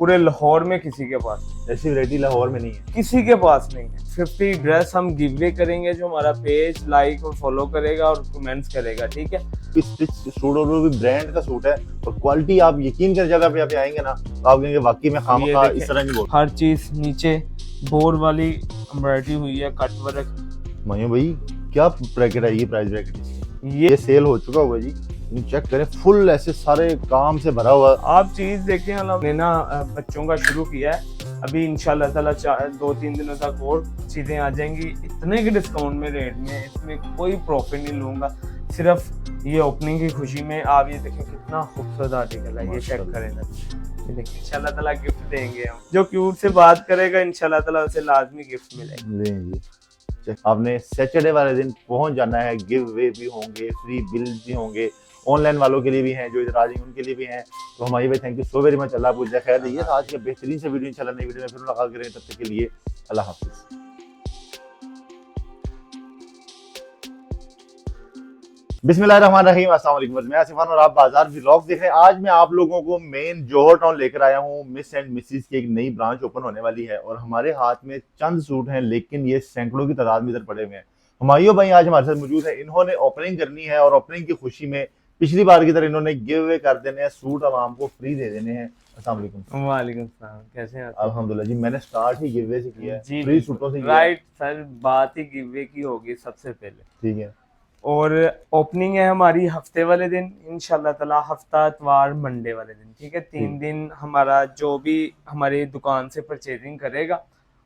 पूरे लाहौर में किसी के पास ऐसी वैरायटी लाहौर में नहीं है, किसी के पास नहीं है। 50 ड्रेस हम गिव वे करेंगे, जो हमारा पेज लाइक और फॉलो करेगा और कमेंट्स करेगा, ठीक है। स्टिच सूट और वो भी ब्रांड का सूट है और क्वालिटी आप यकीन कर जगह पे आप आएंगे ना तो आप कहेंगे वाकई में खामखा इस तरह नहीं बोल। हर चीज नीचे बोर वाली एम्ब्रॉयडरी हुई है, कट वर्क। मायूं भाई क्या ब्रैकेट है ये, प्राइस ब्रैकेट ये सेल हो चुका होगा जी, चेक करें फुल ऐसे सारे काम से भरा हुआ। आप चीज देखें, हमने ना बच्चों का शुरू किया है, अभी इंशाल्लाह ताला 2-3 दिनों तक और चीजें आ जाएंगी इतने के डिस्काउंट में रेट में, इसमें कोई प्रॉफिट नहीं लूंगा, सिर्फ ये ओपनिंग की खुशी में। आप ये देखें कितना खूबसूरत आर्टिकल है, ये चेक करें ना, ये देखिए इंशाल्लाह ताला गिफ्ट देंगे हम। जो क्यूट से बात करेगा इंशाल्लाह ताला उसे लाजमी गिफ्ट मिलेगा। लेंगे आपने सैटरडे वाले दिन पहुंच जाना है, गिव वे भी होंगे, फ्री बिल भी होंगे, ऑनलाइन वालों के लिए भी हैं, जो इधर आ जाएंगे उनके लिए भी हैं। तो हमारी भाई thank you so very much, अल्लाह आपको खैर दीजिए। आज के बेहतरीन से वीडियो इंशाल्लाह नई वीडियो में फिर मुलाकात करेंगे, तब तक के लिए अल्लाह हाफिज। बिस्मिल्लाहिर्रहमानिर्रहीम, अस्सलाम वालेकुम। मैं आसिफ खान और आप बाजार व्लॉग देख रहे हैं। आज मैं आप लोगों को मेन जोहर टाउन लेकर आया हूँ। मिस एंड मिसिस की एक नई ब्रांच ओपन होने वाली है और हमारे हाथ में चंद सूट हैं, लेकिन ये सैकड़ों की तादाद में इधर पड़े हुए हैं। हुमायूं भाई आज हमारे साथ मौजूद है, इन्होंने ओपनिंग करनी है और ओपनिंग की खुशी में पिछली बार की तरह इन्होंने गिव अवे कर देने हैं, सूट आवाम को फ्री दे देने हैं। अस्सलाम वालेकुम। वालेकुम सलाम, कैसे हैं आप? अल्हम्दुलिल्लाह जी, मैंने स्टार्ट ही गिव अवे से किया है, जी फ्री सूटों से किया है। राइट सर, बात ही गिव अवे की होगी सबसे पहले, ठीक है। और ओपनिंग है हमारी हफ्ते वाले दिन इंशाल्लाह ताला, हफ्ता इतवार मंडे वाले दिन, ठीक है। 3 दिन हमारा जो भी हमारी दुकान से परचेजिंग करेगा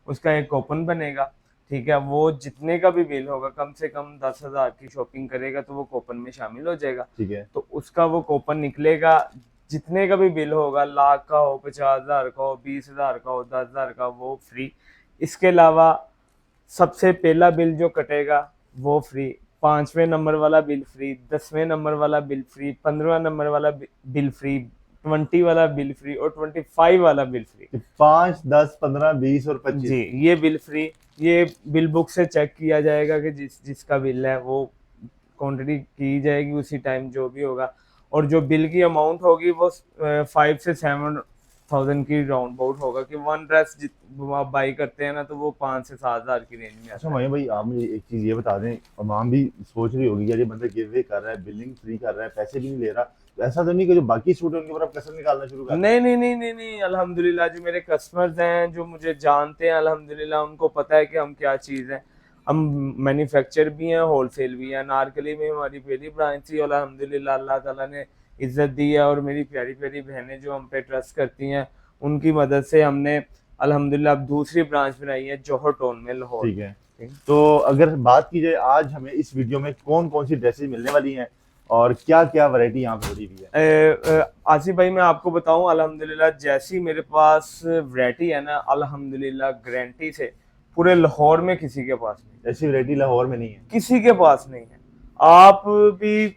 उसका एक कूपन बनेगा, ठीक है। वो जितने का भी बिल होगा, कम से कम 10,000 की शॉपिंग करेगा तो वो कूपन में शामिल हो जाएगा, ठीक है। तो उसका वो कूपन निकलेगा, जितने का भी बिल होगा, लाख का हो, 50,000 का हो, 20,000 का हो, 10,000 का, वो फ्री। इसके अलावा सबसे पहला बिल जो कटेगा वो फ्री, 5वें नंबर वाला बिल फ्री, 10वें नंबर वाला बिल फ्री, 15वां नंबर वाला बिल फ्री, 20 वाला बिल फ्री और 25 वाला बिल फ्री। 5, 10, 15, 20 और 25 जी, ये बिल फ्री। ये बिल बुक से चेक किया जाएगा कि जिसका बिल है वो क्वांटिटी की जाएगी उसी टाइम जो भी होगा, और जो बिल की अमाउंट होगी वो 5 से 7,000 की राउंड अबाउट होगा, कि वन ड्रेस आप बाई करते हैं ना तो वो 5 से 7,000 की रेंज में। अच्छा भाई आप मुझे एक चीज ये बता दें, अवाम भी सोच रही होगी यार ये बंदा गिव अवे कर रहा है, बिलिंग फ्री कर रहा है, पैसे भी नहीं ले रहा, तो ऐसा तो नहीं कि जो बाकी स्टूडेंट उनके ऊपर आप कसर निकालना शुरू कर? नहीं नहीं नहीं नहीं नहीं, अल्हम्दुलिल्लाह जो मेरे कस्टमर्स हैं, जो मुझे जानते हैं, अल्हम्दुलिल्लाह उनको पता है कि हम क्या चीज़ है। हम मैन्युफैक्चर भी हैं, होलसेल भी हैं। नारकली में हमारी पहली ब्रांच थी, अल्हम्दुलिल्लाह अल्लाह ताला ने इज्जत दी है, और मेरी प्यारी प्यारी बहनें जो हम पे ट्रस्ट करती हैं, उनकी मदद से हमने अल्हम्दुलिल्लाह अब दूसरी ब्रांच बनाई है जोहर टाउन में, लाहौर। ठीक है। तो अगर बात की जाए आज हमें इस वीडियो में कौन कौन सी ड्रेसेस मिलने वाली हैं और क्या क्या वैरायटी यहाँ पे हो रही है? आसिफ भाई मैं आपको बताऊं, अल्हम्दुलिल्लाह जैसी मेरे पास वैरायटी है ना, अल्हम्दुलिल्लाह गारंटी से पूरे लाहौर में किसी के पास नहीं, ऐसी वैरायटी लाहौर में नहीं है, किसी के पास नहीं है। आप भी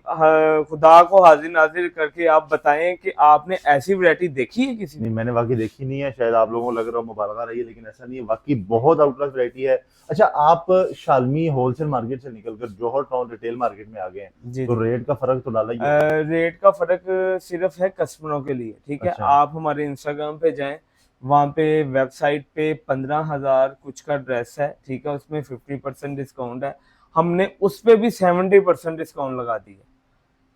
खुदा को हाजिर नाजिर करके आप बताएं कि आपने ऐसी वैरायटी देखी है किसी ने? नहीं मैंने वाकई देखी नहीं है, शायद आप लोगों को लग रहा हो मुबारक रही है, लेकिन ऐसा नहीं है, वाकई बहुत आउट क्लास वैरायटी है। अच्छा, आप शालमी होलसेल मार्केट से निकलकर जोहर टाउन रिटेल मार्केट में आ गए हैं, जी, तो रेट का फर्क तो डाला ही है। रेट का फर्क सिर्फ है कस्टमरों के लिए, ठीक है। अच्छा। आप हमारे इंस्टाग्राम पे जाएं, वहाँ पे वेबसाइट पे 15,000 कुछ का ड्रेस है, ठीक है, उसमें 50% डिस्काउंट है। हमने उस पे भी 70% डिस्काउंट लगा दी है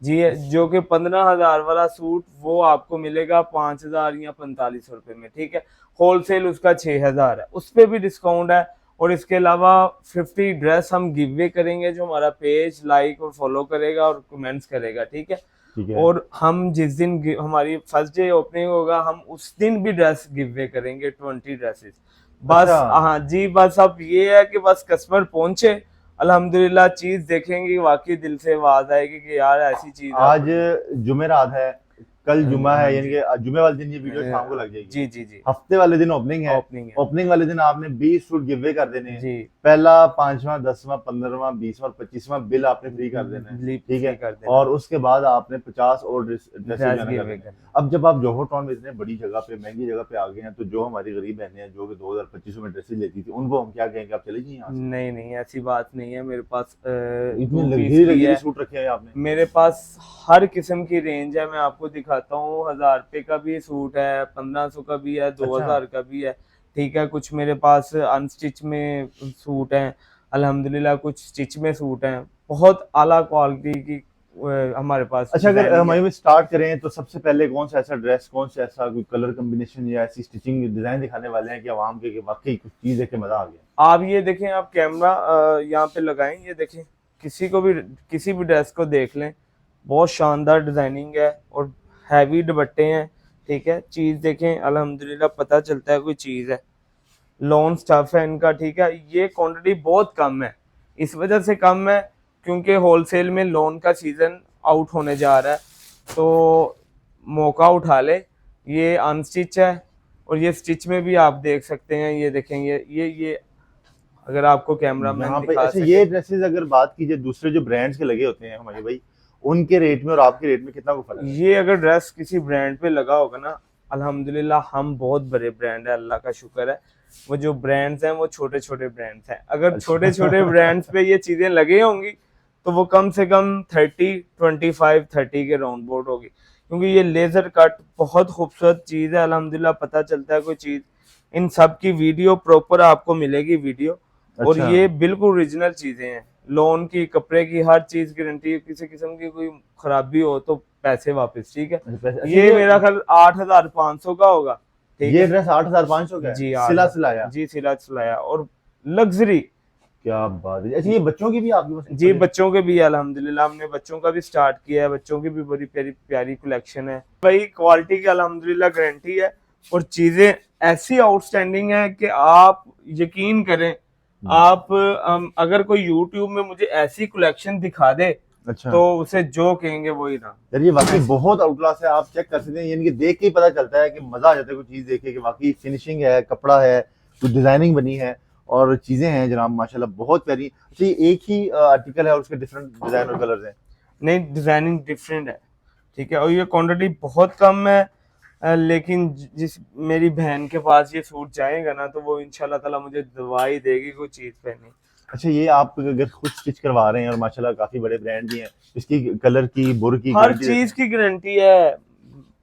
जी, जो कि 15,000 वाला सूट वो आपको मिलेगा 5,000 या 4500 रुपये में, ठीक है। होलसेल उसका 6,000 है, उस पे भी डिस्काउंट है। और इसके अलावा 50 ड्रेस हम गिव अवे करेंगे, जो हमारा पेज लाइक और फॉलो करेगा और कमेंट्स करेगा, ठीक है। ठीक है। और हम जिस दिन हमारी फर्स्ट डे ओपनिंग होगा, हम उस दिन भी ड्रेस गिव अवे करेंगे, 20 ड्रेसेस। बस अच्छा। हाँ जी, बस अब ये है कि बस कस्टमर पहुंचे, अल्हम्दुलिल्लाह चीज देखेंगे, वाकई दिल से आवाज आएगी कि यार ऐसी चीज। आज जुमेरात है, कल जुमा है, यानी कि जुमे वाले दिन ये वीडियो शाम को लग जाएगी। जी जी जी, हफ्ते वाले दिन ओपनिंग है। ओपनिंग है। ओपनिंग वाले दिन आपने 20 सूट गिव अवे कर देने हैं जी, पहला, 5वां, 10वां, 15वां, 20वां और 25वां बिल आपने फ्री कर देना है, ठीक है। और उसके बाद आपने 50 और ड्रेसेस गिव अवे करना। अब जब आप जोहर टाउन में इतने बड़ी जगह पे, महंगी जगह पे आ गए हैं, तो जो हमारी गरीब बहनें हैं जो कि 2025 में ड्रेसेस लेती थी, उनको हम क्या कहेंगे, आप चले जाइए यहाँ से? नहीं नहीं, ऐसी बात नहीं है। मेरे पास इतने लग्जरी सूट रखे हैं आपने। मेरे पास हर किस्म की रेंज है, मैं आपको दिखा दिखाता हूँ। 1000 रुपए का भी सूट है, 1500 का भी है, 2000 का भी है, ठीक है। कुछ मेरे पास अनस्टिच में सूट हैं अल्हम्दुलिल्लाह, कुछ स्टिच में सूट हैं। बहुत आला क्वालिटी की हमारे पास अच्छा, अगर डिजाइनिंग है। हमारे स्टार्ट करें तो सबसे पहले कौन सा ऐसा ड्रेस, कौन सा ऐसा कोई कलर कॉम्बिनेशन या ऐसी स्टिचिंग डिजाइन दिखाने वाले हैं कि आवाम के कि वाकई कुछ चीज देख के मजा आ गया? आप ये देखें, आप कैमरा यहाँ पे लगाएं, ये देखें, किसी भी ड्रेस को देख लें, बहुत शानदार डिजाइनिंग है और हैवी दुपट्टे हैं, ठीक है। चीज देखें, अल्हम्दुलिल्लाह पता चलता है कोई चीज है। लॉन स्टफ है इनका, ठीक है। ये क्वांटिटी बहुत कम है, इस वजह से कम है क्योंकि होलसेल में लोन का सीजन आउट होने जा रहा है, तो मौका उठा ले। ये अनस्टिच है और ये स्टिच में भी आप देख सकते हैं। ये देखेंगे, ये अगर आपको कैमरा मैन यहाँ पे दिखा अच्छा, सके। ये ड्रेसेस अगर बात कीजिए दूसरे जो ब्रांड्स के लगे होते हैं हमारे भाई, उनके रेट में और आपके रेट में कितना को फर्क है? ये अगर ड्रेस किसी ब्रांड पे लगा होगा ना, अल्हम्दुलिल्लाह हम बहुत बड़े ब्रांड है, अल्लाह का शुक्र है। वो जो ब्रांड्स हैं वो छोटे छोटे ब्रांड्स हैं। अगर अच्छा। छोटे छोटे ब्रांड्स पे ये चीजें लगी होंगी तो वो कम से कम 30 के राउंड बोर्ड होगी, क्योंकि ये लेजर कट बहुत खूबसूरत चीज है। अल्हम्दुलिल्लाह पता चलता है कोई चीज। इन सब की वीडियो प्रॉपर आपको मिलेगी वीडियो, और अच्छा। ये बिल्कुल ओरिजिनल चीजें हैं। लोन की, कपड़े की, हर चीज गारंटी है। किसी किस्म की कोई खराबी हो तो पैसे वापस, ठीक है। अच्छा, ये मेरा ख्याल 8500 का होगा, ठीक ये है। ड्रेस 8500 का है? जी सिला सिलाया? जी, सिला सिलाया और लग्जरी। क्या बात है। अच्छा, ये बच्चों की भी आपके पास? जी, बच्चों के भी अल्हम्दुलिल्लाह हमने बच्चों का भी स्टार्ट किया है। बच्चों की भी बड़ी प्यारी प्यारी कलेक्शन है भाई। क्वालिटी की अल्हम्दुलिल्लाह गारंटी है और चीजें ऐसी आउटस्टैंडिंग है कि आप यकीन करें। आप अगर कोई यूट्यूब में मुझे ऐसी कलेक्शन दिखा दे, अच्छा, तो उसे जो कहेंगे वही ना। यार ये वाकई बहुत आउटक्लास है। आप चेक कर सकते हैं, यानी कि देख के ही पता चलता है कि मजा आ जाता है कोई चीज देख के कि वाकई फिनिशिंग है, कपड़ा है, कुछ डिजाइनिंग बनी है और चीजें हैं जनाब माशाल्लाह बहुत प्यारी। अच्छा, ये एक ही आर्टिकल है और उसके डिफरेंट डिजाइन और कलर्स हैं? नहीं, डिजाइनिंग डिफरेंट है, ठीक है। और ये क्वांटिटी बहुत कम है, लेकिन जिस मेरी बहन के पास ये सूट जाएगा ना, तो वो इंशाल्लाह ताला मुझे दवाई देगी कोई चीज पहनी। अच्छा, ये आप अगर खुद स्टिच करवा रहे हैं और माशाल्लाह काफी बड़े ब्रांड भी हैं, इसकी कलर की, बुर की हर गारंटी चीज की गारंटी है,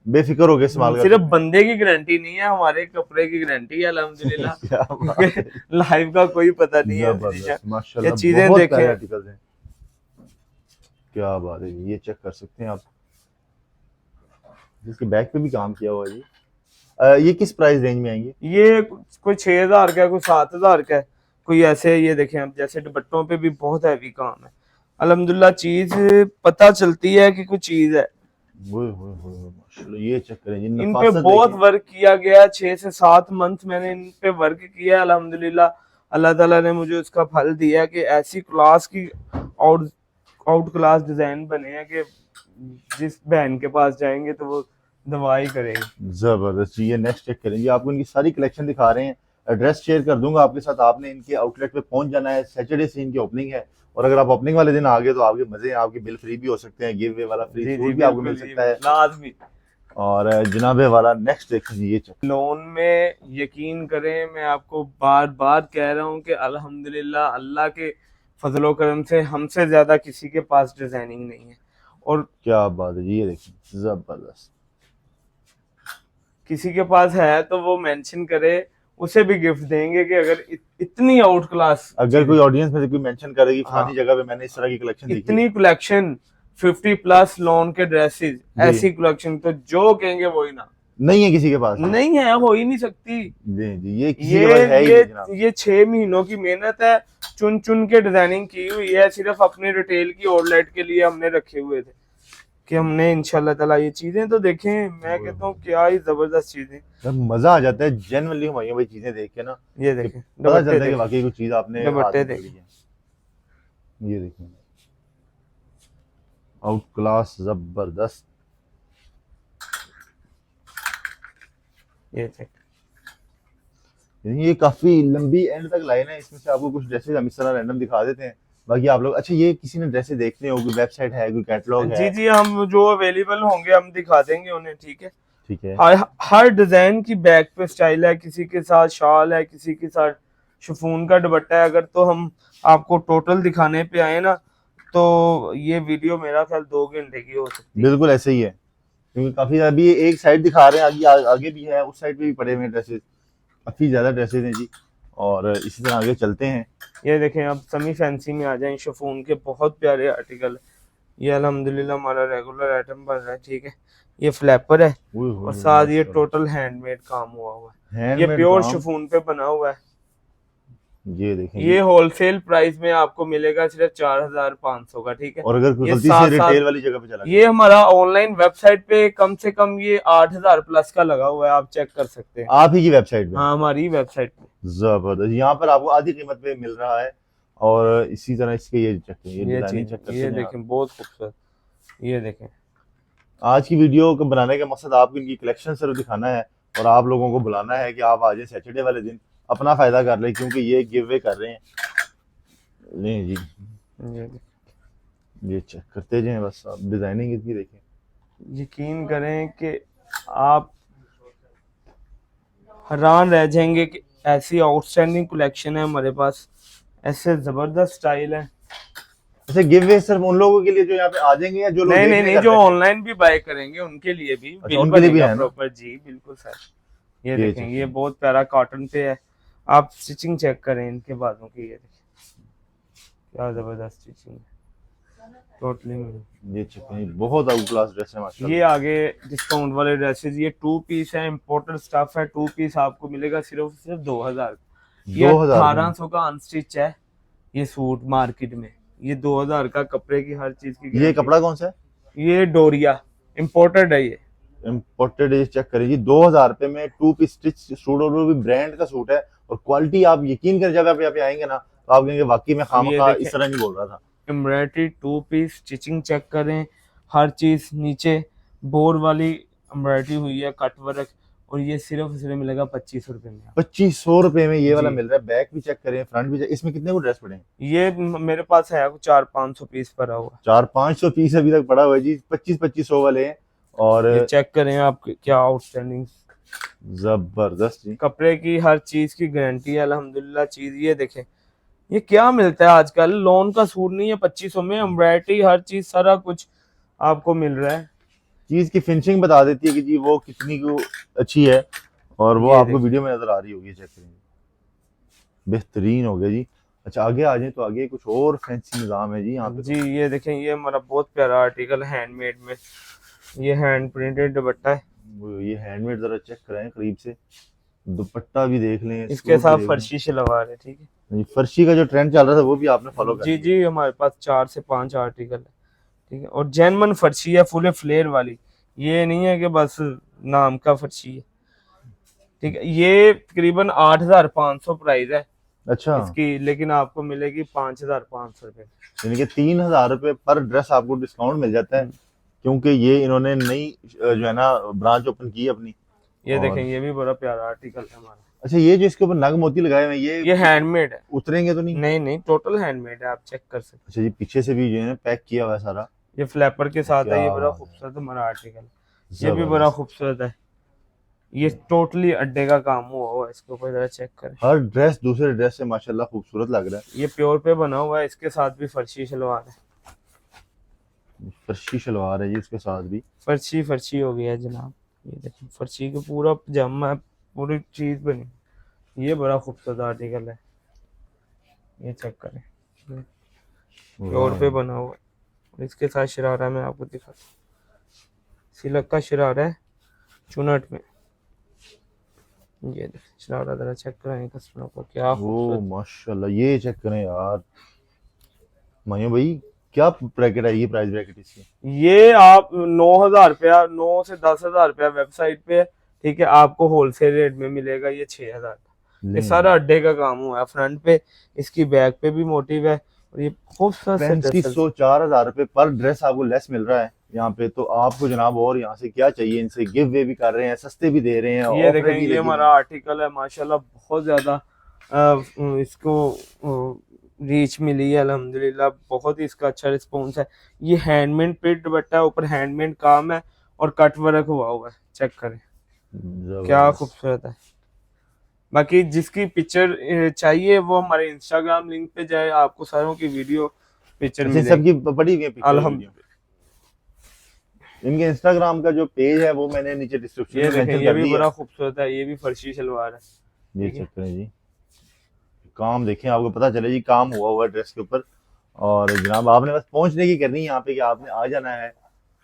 बेफिक्र हो गए इस्तेमाल कर सिर्फ सकते हैं। बंदे की गारंटी नहीं है, हमारे कपड़े की गारंटी है अल्हम्दुलिल्लाह। क्या बात है। लाइफ का कोई पता नहीं है। जबरदस्त, ये माशाल्लाह चीजें बहुत प्यारे देखें। आर्टिकल्स हैं। क्या बात है, ये चेक कर सकते हैं आप। इसके बैक पे भी काम किया हुआ है जी। ये किस प्राइस रेंज में आएंगे? ये कोई 6000 का है, कोई 7000 का है, कोई ऐसे। ये देखें आप, जैसे दुपट्टों पे भी बहुत हैवी काम है। अल्हम्दुलिल्लाह चीज पता चलती है कि कुछ चीज है। माशाल्लाह, ये चेक करें जी, इन पे नफासत बहुत देखें। वर्क किया गया, 6 से 7 मंथ मैंने इन पे वर्क किया है। अल्हम्दुलिल्लाह अल्लाह ताला ने मुझे उसका फल दिया कि ऐसी क्लास की आउट क्लास डिजाइन बने हैं कि जिस बहन के पास जाएंगे तो वो दवाई करेगी। जबरदस्त जी, ये नेक्स्ट चेक करेंगे। आपको इनकी सारी कलेक्शन दिखा रहे हैं, एड्रेस शेयर कर दूंगा आपके साथ। आपने इनके आउटलेट पे पहुंच जाना है। सैटरडे से इनकी ओपनिंग है और अगर आप ओपनिंग वाले दिन आ गए तो आपके मजे हैं, आपके बिल फ्री भी हो सकते हैं, गिव वे वाला फ्री जी सूट जी, भी आपको मिल बिल्कुल सकता है। लाजमी। और जनाबे वाला नेक्स्ट देखें जी, ये चेक। लोन में यकीन करें, मैं आपको बार बार कह रहा हूँ कि अल्हम्दुलिल्लाह अल्लाह के फजलो करम से हमसे ज्यादा किसी के पास डिजाइनिंग नहीं है। और क्या बात है जी, ये देखिए जबरदस्त। किसी के पास है तो वो मेंशन करे, उसे भी गिफ्ट देंगे कि अगर इतनी आउट क्लास, अगर कोई ऑडियंस में से कोई मेंशन करेगी हाँ, फलानी जगह पे मैंने इस तरह की कलेक्शन देखी, इतनी कलेक्शन 50+ लोन के ड्रेसेस, ऐसी कलेक्शन, तो जो कहेंगे वही ना। नहीं है किसी के पास? नहीं है, हो ही नहीं सकती। जी जी, ये किसी के पास है ही नहीं जनाब। ये 6 महीनों की मेहनत है, चुन चुन के डिजाइनिंग की हुई है। सिर्फ अपने रिटेल की आउटलेट के लिए हमने रखे हुए थे कि हमने इंशाल्लाह ताला ये चीजें तो देखें। मैं कहता हूँ क्या ही जबरदस्त चीजें। जब मजा आ जाता है जेन्युइनली हमारी भाई चीजें देख के ना, ये देखें, पता चलता है कि वाकई कोई चीज आपने हाथ दुपट्टे में पकड़ी देखें। है। ये देखिए, आउट क्लास जबरदस्त। ये देखें, ये काफी लंबी एंड तक लाइन है, इसमें से आपको कुछ ड्रेसेस हम इस तरह रैंडम दिखा देते हैं, बाकी आप लोग। अच्छा, ये किसी ने ड्रेसेस देखने हो, कोई वेबसाइट है, कोई कैटलॉग जी है? जी, हम जो अवेलेबल होंगे हम दिखा देंगे उन्हें, ठीक है। ठीक है। हर डिजाइन की बैक पे स्टाइल है, किसी के साथ शॉल है, किसी के साथ शिफॉन का दुपट्टा है। अगर तो हम आपको टोटल दिखाने पे आए ना, तो ये वीडियो मेरा ख्याल 2 घंटे की हो सकती है। बिल्कुल ऐसे ही है। क्योंकि काफी अभी एक साइड दिखा रहे हैं, आगे आगे भी है, उस साइड पे भी पड़े हुए हैं ड्रेसेस, काफी ज्यादा ड्रेसेस हैं जी। और इसी तरह आगे चलते हैं। ये देखें, अब सेमी फैंसी में आ जाएं, शिफॉन के बहुत प्यारे आर्टिकल। ये अल्हम्दुलिल्लाह हमारा रेगुलर आइटम बन रहा है, ठीक है। ये फ्लैपर है और साथ ये टोटल हैंडमेड काम हुआ है, ये प्योर शिफॉन पे बना हुआ है। ये देखें, ये होलसेल प्राइस में आपको मिलेगा सिर्फ 4500 का, ठीक है। और अगर ये गलती से रिटेल वाली जगह पे चला ये हमारा ऑनलाइन वेबसाइट पे कम से कम ये 8000 प्लस का लगा हुआ है, आप चेक कर सकते हैं। आप ही की वेबसाइट पे? हाँ, हमारी वेबसाइट पे। जबरदस्त, यहाँ पर आपको आधी कीमत पे मिल रहा है। और इसी तरह इसके ये चेक, ये डिजाइनिंग चेक करते हैं। ये देखें, बहुत खूबसूरत। ये देखें, आज की वीडियो को बनाने का मकसद आपको इनकी कलेक्शन सिर्फ दिखाना है और आप लोगों को बुलाना है कि आप आ जाए सैटरडे वाले दिन, अपना फायदा कर लें, क्योंकि ये गिव अवे कर रहे हैं। नहीं जी, ये चेक करते जाएं बस, आप डिजाइनिंग इसकी देखें। यकीन करें कि आप हैरान रह जाएंगे कि ऐसी आउटस्टैंडिंग कलेक्शन है हमारे पास, ऐसे जबरदस्त स्टाइल है। अच्छा, गिव अवे सिर्फ उन लोगों के लिए जो यहाँ पे आ जाएंगे, या जो लोग नहीं, जो ऑनलाइन भी बाय करेंगे उनके लिए भी अच्छा, उनके लिए भी है प्रॉपर जी, बिल्कुल सर। ये देखें, ये बहुत प्यारा कॉटन पे है, आप स्टिचिंग चेक करें इनके बालों की। ये देखें क्या जबरदस्त स्टिचिंग है, टोटली। ये चेक करें, बहुत आउट क्लास ड्रेस है माशाल्लाह। ये आगे डिस्काउंट वाले ड्रेसेस, ये 2 पीस है, इम्पोर्टेड स्टफ है। 2 पीस आपको मिलेगा सिर्फ 2000। ये 1800 का अनस्टिच है ये सूट मार्केट में। ये 2000 का कपड़े की हर चीज की। ये कपड़ा कौन सा है? ये डोरिया इम्पोर्टेड है। ये इम्पोर्टेड है, चेक करें जी। 2000 रुपए में 2 पीस स्टिच सूट, और वो भी ब्रांड का सूट है। और क्वालिटी आप यकीन कर, जब आप यहाँ पे आएंगे ना तो आप कहेंगे वाकई में खामखा इस तरह नहीं बोल रहा था। एम्ब्रॉयडरी 2 पीस, स्टिचिंग चेक करें, हर चीज नीचे बोर वाली एम्ब्रॉयडरी हुई है, कट वर्क। और ये सिर्फ मिलेगा 2500 रुपए में। 2500 रुपए में ये वाला मिल रहा है। बैक भी चेक करें, फ्रंट भी चेक। इसमें कितने को ड्रेस पड़े हैं? ये मेरे पास है 400-500 पीस पड़ा हुआ। 400-500 पीस अभी तक पड़ा हुआ है जी, 2500 वाले हैं। और ये चेक करें आप, क्या आउटस्टैंडिंग जबरदस्त जी। कपड़े की हर चीज की गारंटी है अल्हम्दुलिल्लाह चीज। ये देखें, ये क्या मिलता है आजकल, लोन का सूट नहीं है 2500 में, एम्ब्रॉयडरी हर चीज सारा कुछ आपको मिल रहा है। चीज की फिनिशिंग बता देती है कि जी वो कितनी को अच्छी है, और वो आपको वीडियो में नजर आ रही होगी। चेक करेंगे, बेहतरीन हो गया जी। अच्छा, आगे आ जाए तो आगे कुछ और फैंसी निजाम है जी यहाँ पे। जी ये देखें, ये हमारा बहुत प्यारा आर्टिकल हैंडमेड में, ये हैंड प्रिंटेड दुपट्टा है। ये हैंडमेड, जरा चेक कराएं करीब से, दुपट्टा भी देख लें, इसके साथ फर्शी शलवार है, ठीक है। फर्शी का जो ट्रेंड चल रहा था वो भी आपने फॉलो कर लिया। जी हमारे पास 4 से 5 आर्टिकल है, ठीक है। और जेन्युइन फर्शी है, फुल फ्लेयर वाली, ये नहीं है कि बस नाम का फर्शी है, ठीक है। ये तकरीबन 8500 प्राइस है अच्छा इसकी, लेकिन आपको मिलेगी 5500 रुपए, यानी कि 3000 रुपए पर ड्रेस आपको डिस्काउंट मिल जाता है, क्योंकि ये इन्होंने नई जो है ना ब्रांच ओपन की अपनी। ये देखें, ये भी बड़ा प्यारा आर्टिकल है हमारा। अच्छा, ये जो इसके ऊपर नग मोती लगाए हुए हैं, ये हैंडमेड है, उतरेंगे तो नहीं? नहीं, टोटल हैंडमेड है, आप चेक कर सकते हैं। अच्छा जी, पीछे से भी जो है पैक किया हुआ है सारा। ये फ्लैपर के साथ है, ये बड़ा खूबसूरत हमारा आर्टिकल, ये भी बड़ा खूबसूरत है। ये टोटली अड्डे का काम हुआ है, इसके ऊपर जरा चेक करें। हर ड्रेस दूसरे ड्रेस से माशाल्लाह खूबसूरत लग रहा है। ये प्योर पे बना हुआ है, इसके साथ भी फर्शी शलवार है, फर्शी शलवार है जी, उसके साथ भी फर्शी हो गया जनाब। ये देखिए, फर्शी का पूरा पजामा है, पूरी चीज बनी। ये बड़ा खूबसूरत आर्टिकल है, ये चेक करें, प्योर पे बना हुआ है। इसके साथ शरारा में आपको दिखाता हूं, सिलक का शरारा है चुनट में। ये देखिए शरारा, जरा चेक कराएं कस्टमर को, क्या खूबसूरत। माशाल्लाह, ये चेक करें यार मायो भाई, क्या ब्रैकेट है ये, प्राइस ब्रैकेट इसकी? ये आप 9000 रुपया, 9 से 10,000 रुपया वेबसाइट पे, ठीक है। आपको होलसेल रेट में मिलेगा ये 6000 का। ये सारा अड्डे का काम हुआ है, फ्रंट पे इसकी बैक पे भी मोटिव है। और ये खूबसूरत 3500-4000 रुपए पर ड्रेस आपको लेस मिल रहा है यहाँ पे। तो आपको जनाब और यहाँ से क्या चाहिए? इनसे गिव वे भी कर रहे हैं, सस्ते भी दे रहे हैं। ये देखें, ये हमारा आर्टिकल है माशाल्लाह, बहुत ज्यादा इसको रीच मिली है अल्हम्दुलिल्लाह, बहुत ही इसका अच्छा रिस्पॉन्स है। ये हैंडमेड प्रिंट दुपट्टा है, ऊपर हैंडमेड काम है और कट वर्क हुआ है, चेक करें क्या खूबसूरत है। बाकी जिसकी पिक्चर चाहिए वो हमारे इंस्टाग्राम लिंक पे जाए, आपको सारों की वीडियो पिक्चर मिलेगी। सबकी पड़ी हुई है पिक्चर। इनके इंस्टाग्राम का जो पेज है वो मैंने नीचे डिस्क्रिप्शन ये में देखें, मेंशन ये कर भी दी बड़ा है। खूबसूरत है, ये भी फर्शी शलवार है। ये ठीक है, चेक करें जी, काम देखें, आपको पता चले जी काम हुआ हुआ है ड्रेस के ऊपर। और जनाब आपने बस पहुंचने की करनी है यहाँ पे कि आपने आ जाना है,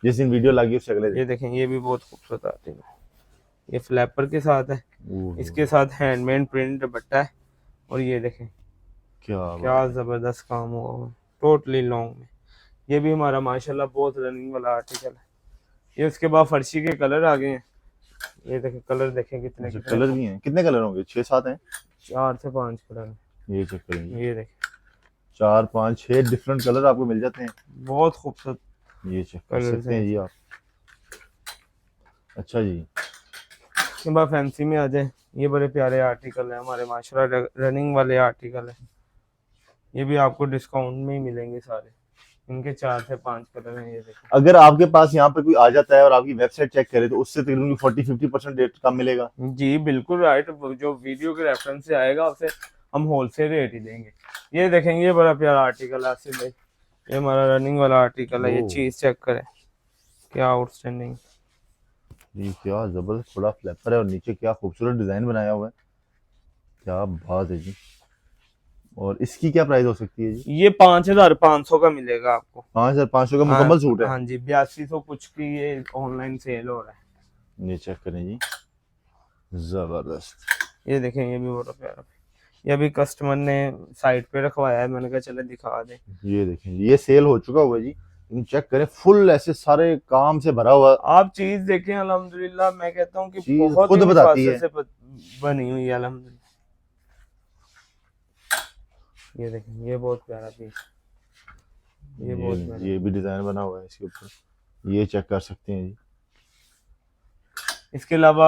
जिस दिन वीडियो लगी उससे अगले दिन। ये देखें, ये भी बहुत खूबसूरत आती है। ये फ्लैपर के साथ है, ओहो, इसके साथ हैंडमेड प्रिंट दुपट्टा है। और ये देखें क्या क्या बात है। जबरदस्त काम हुआ हुआ है, टोटली लॉन्ग में। ये भी हमारा माशाल्लाह बहुत रनिंग वाला आर्टिकल है। ये उसके बाद फर्शी के कलर आ गए हैं। ये देखें कलर, देखें कितने अच्छा कितने कलर भी हैं, कितने कलर होंगे, 6-7 हैं? 4 से 5 कलर हैं। ये चेक करें जी, ये देखें 4-5-6 डिफरेंट कलर आपको मिल जाते हैं। बहुत खूबसूरत ये चेक कर कलर्स सकते हैं हैं जी इसमें। आप। अच्छा जी, इसके बाद फैंसी में आ जाए, ये बड़े प्यारे आर्टिकल है हमारे माशाल्लाह, रनिंग वाले आर्टिकल है। ये भी आपको डिस्काउंट में ही मिलेंगे सारे। इनके 4 से 5 कलर हैं। ये देखो अगर आपके पास यहाँ पे कोई आ जाता है और आपकी वेबसाइट चेक करे तो उससे तकरीबन 40-50% रेट कम मिलेगा। जी बिल्कुल राइट, जो वीडियो के रेफरेंस से आएगा उसे हम होलसेल रेट ही देंगे। ये देखेंगे, ये बड़ा प्यारा आर्टिकल है आसिफ भाई, ये हमारा रनिंग वाला आर्टिकल है। ये ओह चीज चेक करें, क्या आउटस्टैंडिंग। जी, क्या जबरदस्त बड़ा फ्लैपर है और नीचे क्या खूबसूरत डिजाइन बनाया हुआ है, क्या बात है जी। और इसकी क्या प्राइस हो सकती है जी? ये 5,500 का मिलेगा आपको। 5,500 का हाँ मुकम्मल सूट है? हाँ जी, 8200 कुछ की ये ऑनलाइन सेल हो रहा है। ये चेक करें जी, जबरदस्त। ये देखें, ये भी बड़ा प्यारा, ये भी कस्टमर ने साइट पे रखवाया है, मैंने कहा चले दिखा दे। ये देखें जी, ये सेल हो चुका हुआ है जी, लेकिन चेक करें फुल ऐसे सारे काम से भरा हुआ। आप चीज देखें, अल्हम्दुलिल्लाह मैं कहता हूँ कि चीज बहुत खुद ही बताती निफासत है। से बनी हुई है अल्हम्दुलिल्लाह। ये देखें, ये बहुत प्यारा पीस, ये बहुत प्यारा। ये भी डिजाइन बना हुआ है इसके ऊपर, ये चेक कर सकते हैं जी। इसके अलावा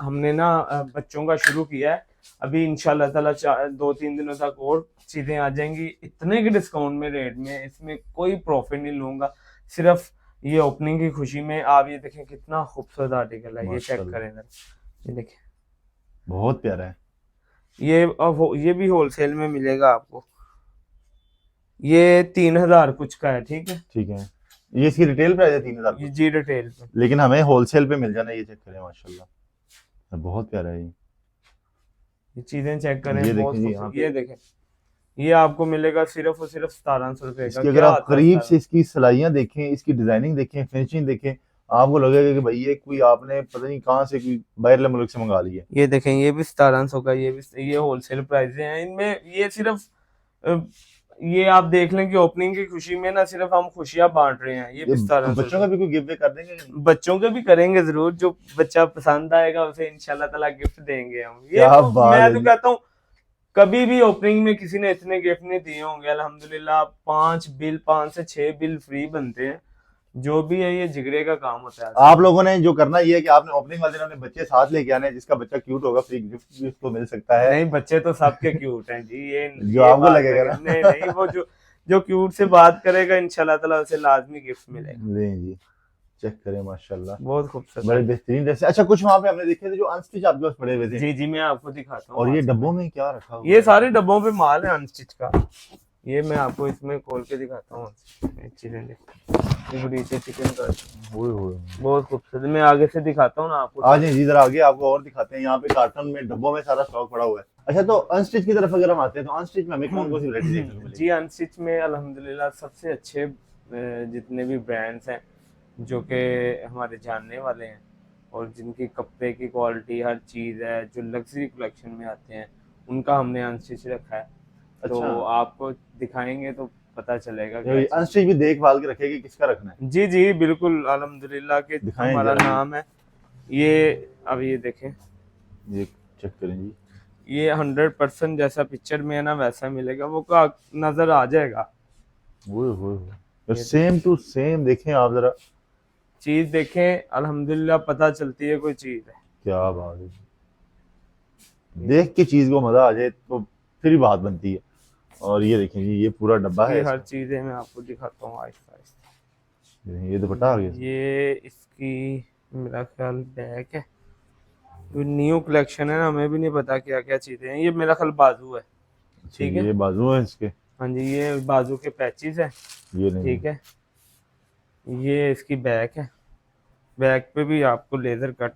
हमने ना बच्चों का शुरू किया है अभी, इंशाल्लाह ताला 2-3 दिनों तक और चीजें आ जाएंगी इतने के डिस्काउंट में रेट में। इसमें कोई प्रॉफिट नहीं लूंगा, सिर्फ ये ओपनिंग की खुशी में। आप ये देखें कितना खूबसूरत आर्टिकल है, ये चेक माशाल्लाह करें इधर, ये देखें। बहुत प्यारा है। ये ये भी होलसेल में मिलेगा आपको, ये 3,000 कुछ का है। ठीक है, ठीक है, ये इसकी रिटेल प्राइस है 3,000 ये कुछ, जी रिटेल पे। लेकिन हमें होलसेल पे मिल जाना है। ये चेक करें माशाल्लाह, बहुत प्यारा है ये। ये चीजें चेक करें, ये बहुत देखें जी यहाँ खूबसूरत। पे, ये देखें, ये आपको मिलेगा सिर्फ और सिर्फ 1700 रुपए का। इसकी अगर क्या आप आता है करीब से 1700? इसकी सिलाइयाँ देखें, इसकी डिजाइनिंग देखें, फिनिशिंग देखें, आपको लगेगा कि भाई ये कोई आपने पता नहीं कहाँ से कोई बाहर मुल्क से मंगा लिया। ये देखें, ये भी 1700 का, ये भी, ये होलसेल प्राइस हैं इनमें। ये सिर्फ अ, ये आप देख लें कि ओपनिंग की खुशी में ना सिर्फ हम खुशियां बांट रहे हैं। ये ये भी 1700 बच्चों का भी कोई गिफ्ट कर देंगे? बच्चों के भी करेंगे जरूर, जो बच्चा पसंद आएगा उसे इंशाल्लाह ताला गिफ्ट देंगे हम। ये क्या तो बात मैं है तो जी। कहता हूँ कभी भी ओपनिंग में किसी ने इतने गिफ्ट नहीं दिए होंगे अल्हम्दुलिल्लाह। 5 से 6 बिल फ्री बनते हैं, जो भी है ये जिगरे का काम होता है। आप लोगों ने जो करना ये है कि आपने ओपनिंग वाले दिन अपने बच्चे साथ लेके आने हैं, जिसका बच्चा क्यूट होगा फ्री गिफ्ट भी उसको मिल सकता है। नहीं, बच्चे तो सबके क्यूट हैं जी, जो ये आपको बात लगेगा है। ना। नहीं नहीं, वो जो क्यूट से बात करेगा इंशाल्लाह ताला उसे लाजमी गिफ्ट मिलेगा। नहीं जी, चेक करें माशाल्लाह, बहुत खूबसूरत बड़े है। बेहतरीन ड्रेस है। अच्छा कुछ वहां पे हमने देखे थे जो अनस्टिच आपके पास पड़े हुए थे, जी जी, मैं आपको दिखाता हूँ और ये वहाँ से। डब्बों में क्या रखा हुआ ये है? सारे डब्बों पे माल है अनस्टिच का। ये मैं आपको इसमें खोल के दिखाता हूँ, चिकन का। ओए होए। बहुत खूबसूरत, मैं आगे से दिखाता हूँ ना आपको। आ जाइए जी जरा आगे, आपको और दिखाते हैं। यहाँ पे कार्टन में डब्बों में सारा स्टॉक पड़ा हुआ है। अच्छा तो अनस्टिच की तरफ अगर हम आते हैं तो अनस्टिच में हमें कौन कौन सी वैरायटी देखने को मिलेगी? जी, अनस्टिच में अल्हम्दुलिल्लाह सबसे अच्छे जितने भी ब्रांड्स हैं जो कि हमारे जानने वाले हैं और जिनकी कपड़े की क्वालिटी हर चीज़ है, जो लग्जरी कलेक्शन में आते हैं, उनका हमने अनस्टिच रखा है। तो अच्छा, आपको दिखाएंगे तो पता चलेगा तो क्या ये चीज़। अनस्टिच भी देखभाल के रखेगी, किसका रखना है? जी जी बिल्कुल, अल्हम्दुलिल्लाह के दिखाएं हमारा जरा नाम है ये। अब ये देखें, ये चेक करें जी। ये 100% जैसा पिक्चर में है ना वैसा मिलेगा, वो का नजर आ जाएगा। ओए होए होए, तो ये सेम टू सेम देखें आप जरा, चीज देखें, अल्हम्दुलिल्लाह पता चलती है कोई चीज है। क्या बात है। देख के चीज को मजा आ जाए तो फिर ही बात बनती है। और ये देखें जी, ये पूरा डब्बा है ये हर इसका। चीजें मैं आपको दिखाता हूँ आहिस्ता आहिस्ता। ये दुपट्टा आ गया इसमें। ये इसकी मेरा ख्याल बैग है, तो न्यू कलेक्शन है ना, हमें भी नहीं पता क्या क्या चीजें हैं। ये मेरा ख्याल बाजू है। अच्छा, ठीक है, ये बाजू है इसके। हाँ जी, ये बाजू के पैचेस है। ये नहीं, ठीक है, ये इसकी बैक है। बैक पे भी आपको लेजर कट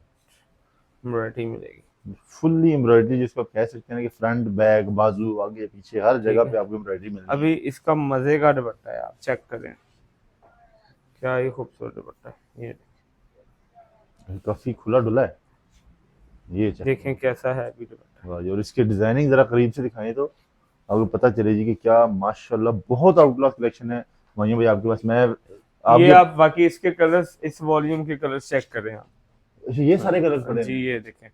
एम्ब्रॉयडरी मिलेगी। फुल्ली एम्ब्रॉयडरी जिसको आप कह सकते हैं कि फ्रंट बैक बाजू आगे पीछे हर ठीक जगह है। पे आपको एम्ब्रॉयडरी मिल रही अभी इसका मजे का दुपट्टा है, आप चेक करें क्या ही खूबसूरत दुपट्टा है। ये है। काफी खुला डुला है, ये चेक देखें कैसा है अभी दुपट्टा। वाह जी। और इसकी डिजाइनिंग जरा करीब से दिखाएं तो आपको पता चले जी कि क्या माशाल्लाह बहुत आउट क्लास कलेक्शन है वहीं भाई आपके पास। मैं आप ये जब आप बाकी इसके कलर्स, इस वॉल्यूम के कलर्स चेक करें आप। अच्छा, ये सारे कलर पड़े जी हैं। ये देखें,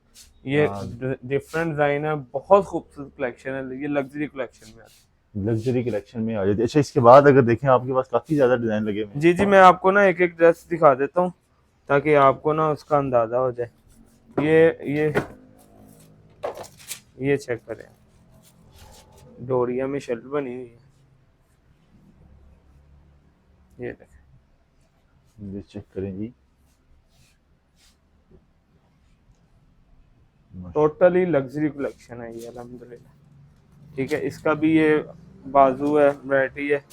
ये हाँ, डिफरेंट डिजाइन है, बहुत खूबसूरत कलेक्शन है, ये लग्जरी कलेक्शन में आती लग्जरी कलेक्शन में आ जाती है। अच्छा, इसके बाद अगर देखें आपके पास काफी ज्यादा डिजाइन लगे हुए है। हैं। जी जी, मैं आपको ना एक एक ड्रेस दिखा देता हूँ ताकि आपको ना उसका अंदाजा हो जाए। ये ये चेक करें, डोरिया में शर्ट बनी हुई है, ये देखें। ये चेक करें जी, टोटली लग्जरी कलेक्शन है ये अल्हम्दुलिल्लाह। ठीक है, इसका भी ये बाजू है, वैरायटी है,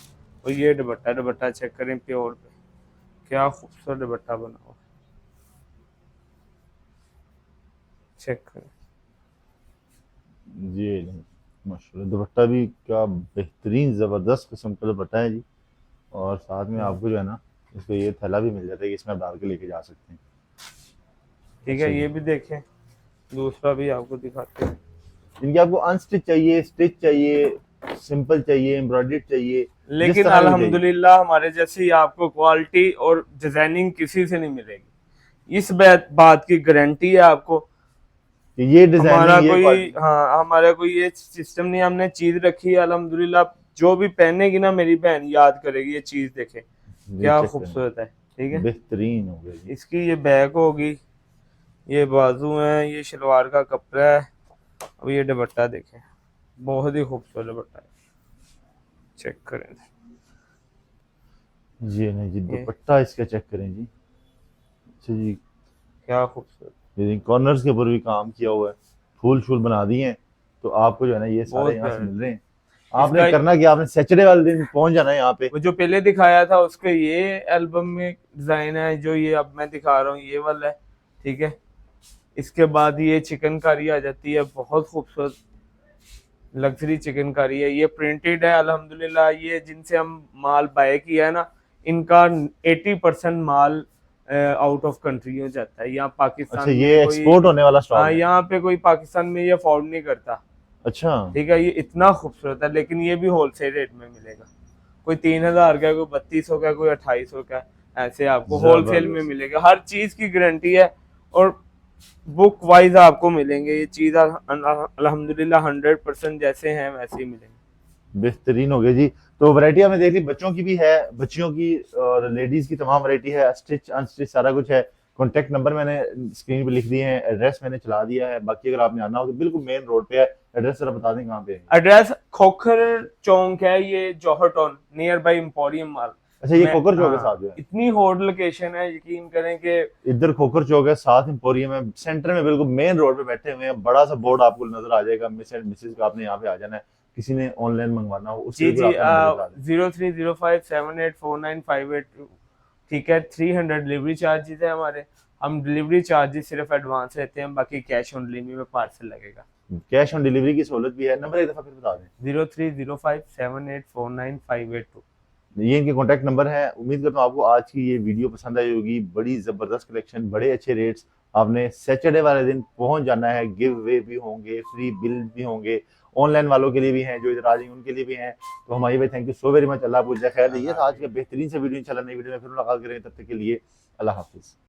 और ये दुपट्टा, दुपट्टा चेक करें प्योर पे, क्या खूबसूरत दुपट्टा बना हुआ, चेक करें। ये माशाल्लाह दुपट्टा भी क्या बेहतरीन जबरदस्त किस्म का दुपट्टा है जी। और साथ में आपको जो है ना इसको ये थैला भी मिल जाता है कि इसमें आप डाल के लेके जा सकते हैं। ठीक अच्छा है, जी, ये भी देखें, दूसरा भी आपको दिखाते हैं। इनकी आपको अनस्टिच चाहिए, स्टिच चाहिए, सिंपल चाहिए, एम्ब्रॉयडर्ड चाहिए, जिस लेकिन तरह का भी चाहिए। अल्हम्दुलिल्लाह हमारे जैसी आपको क्वालिटी और डिजाइनिंग किसी से नहीं मिलेगी, इस बात की गारंटी है आपको। कि ये हमारा डिजाइनिंग ये कोई, क्वालिटी। हाँ, हमारा कोई ये सिस्टम नहीं, हमने चीज रखी है अल्हम्दुलिल्लाह। जो भी पहनेगी ना मेरी बहन याद करेगी, ये चीज देखे ये क्या चेक करें, खूबसूरत है। ठीक है, बेहतरीन हो गया जी। इसकी ये बैक होगी, ये बाजू है, ये शलवार का कपड़ा है, अब ये दुपट्टा देखें, बहुत ही खूबसूरत दुपट्टा है, चेक करें। ये नहीं जी, ये दुपट्टा इसका चेक करें जी। अच्छा जी, क्या खूबसूरत, ये कॉर्नर्स के ऊपर भी काम किया हुआ है, फूल शूल बना दिए हैं। तो आपको जो है ना ये सारे बहुत यहाँ से प्यारा। मिल रहे हैं। आपने इसका करना क्या, आपने सैटरडे वाले दिन पहुंच जाना है यहाँ पे। वो जो पहले दिखाया था उसके ये एल्बम में डिजाइन है, जो ये अब मैं दिखा रहा हूँ ये वाला है। ठीक है, इसके बाद ये चिकनकारी आ जाती है, बहुत खूबसूरत लग्जरी चिकनकारी है, ये प्रिंटेड है अल्हम्दुलिल्लाह। ये जिनसे हम माल बाय किया है ना, इनका 80% माल आउट ऑफ कंट्री हो जाता है, यहाँ पाकिस्तान अच्छा, में ये कोई, एक्सपोर्ट होने वाला हाँ, स्टॉक है। यहाँ पे कोई पाकिस्तान में ये अफोर्ड नहीं करता। अच्छा, ठीक है, ये इतना खूबसूरत है, लेकिन ये भी होलसेल रेट में मिलेगा, कोई 3,000 का, कोई 3200 का, कोई 2800 का, ऐसे आपको होलसेल में जबरदस्त। मिलेगा। हर चीज की गारंटी है, और बुक वाइज आपको मिलेंगे ये चीज अल्हम्दुलिल्लाह 100% जैसे हैं वैसे ही मिलेंगे। बेहतरीन हो गया जी। तो वैरायटी हमने देख ली, बच्चों की भी है, बच्चियों की और लेडीज की तमाम वैरायटी है, स्टिच अनस्टिच सारा कुछ है। कॉन्टैक्ट नंबर मैंने स्क्रीन पे लिख दिए हैं, एड्रेस मैंने चला दिया है। बाकी अगर आपने आना हो तो बिल्कुल मेन रोड पे है। एड्रेस जरा बता दें कहाँ पे है। एड्रेस खोखर चौक है, ये Johar Town near by Emporium Mall. अच्छा, ये मैं, खोकर चौक के हाँ, साथ जो है, इतनी हॉट लोकेशन है, यकीन करें कि इधर खोकर चौक है, साथ एम्पोरियम है, सेंटर में बिल्कुल मेन रोड पे बैठे हुए हैं। बड़ा सा बोर्ड आपको नजर आ जाएगा, मिस एंड मिसेज का। आपने यहाँ पे आ जाना है, किसी ने ऑनलाइन मंगवाना हो उसके जी लिए जी, आपका नंबर बता दें। 0305784958। ठीक है, 300 डिलीवरी चार्जेस है हमारे, हम डिलीवरी चार्जेस सिर्फ एडवांस लेते हैं, बाकी कैश ऑन डिलीवरी में पार्सल लगेगा। कैश ऑन डिलीवरी की सहूलत भी है। नंबर एक दफा फिर बता दें। 0305784958। ये इनके कॉन्टैक्ट नंबर है। उम्मीद करता हूँ आपको आज की ये वीडियो पसंद आई होगी। बड़ी जबरदस्त कलेक्शन, बड़े अच्छे रेट्स। आपने सैटरडे वाले दिन पहुंच जाना है। गिव वे भी होंगे, फ्री बिल भी होंगे, ऑनलाइन वालों के लिए भी हैं, जो इधर आ जाएंगे उनके लिए भी हैं। तो हमारी भाई thank you so very much. अल्लाह आपको जज़ा खैर दे। ये था आज का बेहतरीन से वीडियो। इंशाल्लाह नई वीडियो में फिर मुलाकात करेंगे, तब तक के लिए अल्लाह हाफिज़।